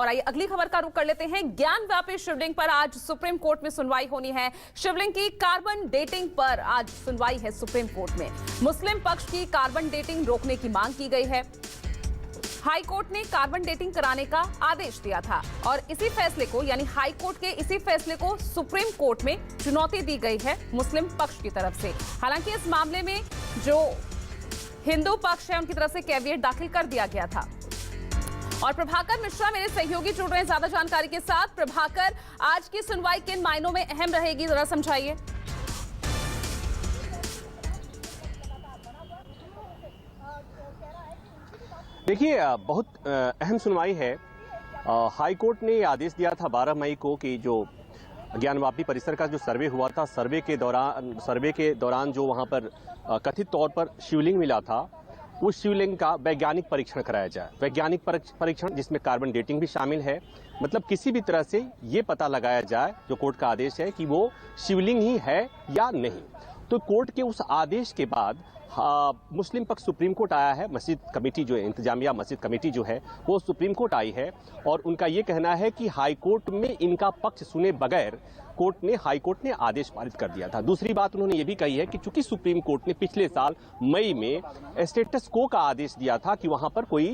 और आइए अगली खबर का रुख कर लेते हैं। ज्ञानव्यापी शिवलिंग पर आज सुप्रीम कोर्ट में सुनवाई होनी है। शिवलिंग की कार्बन डेटिंग पर आज सुनवाई है सुप्रीम कोर्ट में। मुस्लिम पक्ष की कार्बन डेटिंग रोकने की मांग की गई है। हाई कोर्ट ने कार्बन डेटिंग कराने का आदेश दिया था और इसी फैसले को यानी हाई कोर्ट के इसी फैसले को सुप्रीम कोर्ट में चुनौती दी गई है मुस्लिम पक्ष की तरफ से। हालांकि इस मामले में जो हिंदू पक्ष है उनकी तरफ से कैविएट दाखिल कर दिया गया था। और प्रभाकर मिश्रा मेरे सहयोगी जुड़ रहे हैं ज्यादा जानकारी के साथ। प्रभाकर, आज की सुनवाई किन मायनों में अहम रहेगी, जरा समझाइए। देखिए, बहुत अहम सुनवाई है। हाई कोर्ट ने आदेश दिया था 12 मई को कि जो ज्ञानवापी परिसर का जो सर्वे हुआ था, सर्वे के दौरान जो वहां पर कथित तौर पर शिवलिंग मिला था, उस शिवलिंग का वैज्ञानिक परीक्षण कराया जाए। वैज्ञानिक परीक्षण जिसमें कार्बन डेटिंग भी शामिल है। मतलब किसी भी तरह से ये पता लगाया जाए, जो कोर्ट का आदेश है, कि वो शिवलिंग ही है या नहीं। तो कोर्ट के उस आदेश के बाद मुस्लिम पक्ष सुप्रीम कोर्ट आया है। मस्जिद कमेटी जो है, इंतजामिया मस्जिद कमेटी जो है, वो सुप्रीम कोर्ट आई है और उनका ये कहना है कि हाई कोर्ट में इनका पक्ष सुने बगैर हाई कोर्ट ने आदेश पारित कर दिया था। दूसरी बात उन्होंने ये भी कही है कि चूंकि सुप्रीम कोर्ट ने पिछले साल मई में स्टेटस को का आदेश दिया था कि वहां पर कोई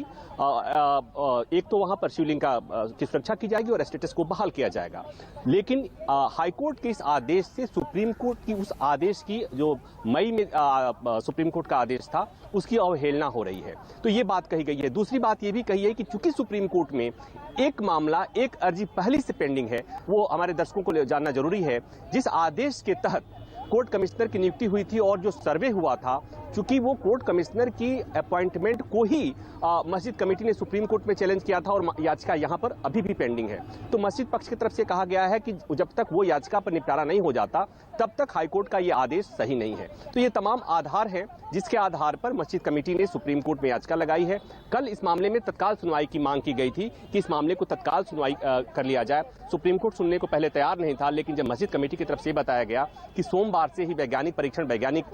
एक तो वहां पर शिवलिंग की सुरक्षा की जाएगी और स्टेटस को बहाल किया जाएगा, लेकिन हाई कोर्ट के इस आदेश से सुप्रीम कोर्ट की उस आदेश की जो मई में सुप्रीम कोर्ट का आदेश था उसकी अवहेलना हो रही है। तो ये बात कही गई है। दूसरी बात ये भी कही है कि चूंकि सुप्रीम कोर्ट में एक मामला, एक अर्जी पहले से पेंडिंग है, वो हमारे दर्शकों को जानना जरूरी है। जिस आदेश के तहत कोर्ट कमिश्नर की नियुक्ति हुई थी और जो सर्वे हुआ था, चूंकि वो कोर्ट कमिश्नर की अपॉइंटमेंट को ही मस्जिद कमेटी ने सुप्रीम कोर्ट में चैलेंज किया था और याचिका यहां पर अभी भी पेंडिंग है। तो मस्जिद पक्ष की तरफ से कहा गया है कि जब तक वो याचिका पर निपटारा नहीं हो जाता तब तक हाईकोर्ट का ये आदेश सही नहीं है। तो ये तमाम आधार है जिसके आधार पर मस्जिद कमेटी ने सुप्रीम कोर्ट में याचिका लगाई है। कल इस मामले में तत्काल सुनवाई की मांग की गई थी कि इस मामले को तत्काल सुनवाई कर लिया जाए। सुप्रीम कोर्ट सुनने को पहले तैयार नहीं था, लेकिन जब मस्जिद कमेटी की तरफ से बताया गया कि सोमवार से ही वैज्ञानिक परीक्षण, वैज्ञानिक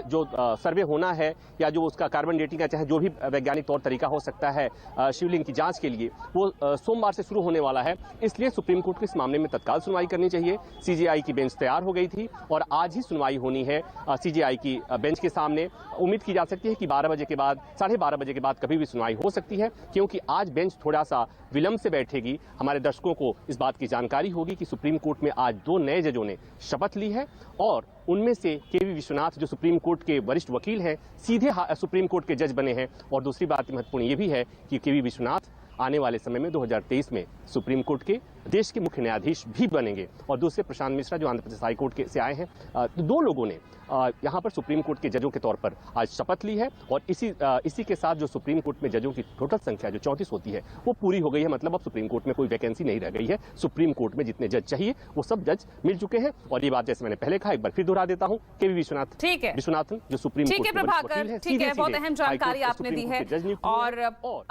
जो सर्वे होना है या जो उसका कार्बन डेटिंग का चाहे जो भी वैज्ञानिक तौर तरीका हो सकता है शिवलिंग की जांच के लिए, वो सोमवार से शुरू होने वाला है। इसलिए सुप्रीम कोर्ट को इस मामले में तत्काल सुनवाई करनी चाहिए। सीजेआई की बेंच तैयार हो गई थी और आज ही सुनवाई होनी है सीजेआई की बेंच के सामने। उम्मीद की जा सकती है कि 12 बजे के बाद, 12:30 बजे के बाद कभी भी सुनवाई हो सकती है, क्योंकि आज बेंच थोड़ा सा विलंब से बैठेगी। हमारे दर्शकों को इस बात की जानकारी होगी कि सुप्रीम कोर्ट में आज 2 नए जजों ने शपथ ली है और उनमें से केवी विश्वनाथ जो सुप्रीम कोर्ट के वरिष्ठ वकील हैं, सीधे सुप्रीम कोर्ट के जज बने हैं। और दूसरी बात महत्वपूर्ण ये भी है कि केवी विश्वनाथ आने वाले समय में 2023 में सुप्रीम कोर्ट के देश के मुख्य न्यायाधीश भी बनेंगे। और दूसरे प्रशांत मिश्रा जो आंध्र प्रदेश हाई कोर्ट के से आए हैं। तो 2 लोगों ने यहाँ पर सुप्रीम कोर्ट के जजों के तौर पर आज शपथ ली है और इसी के साथ जो सुप्रीम कोर्ट में जजों की टोटल संख्या जो 34 होती है वो पूरी हो गई है। मतलब अब सुप्रीम कोर्ट में कोई वैकेंसी नहीं रह गई है। सुप्रीम कोर्ट में जितने जज चाहिए वो सब जज मिल चुके हैं। और ये बात जैसे मैंने पहले कहा, एक बार फिर दोहरा देता हूँ, केवी विश्वनाथन जो सुप्रीम कोर्ट के प्रभाकर, ठीक है, बहुत अहम जानकारी आपने दी है और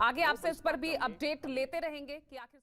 आगे आपसे इस पर भी अपडेट लेते रहेंगे कि आखिर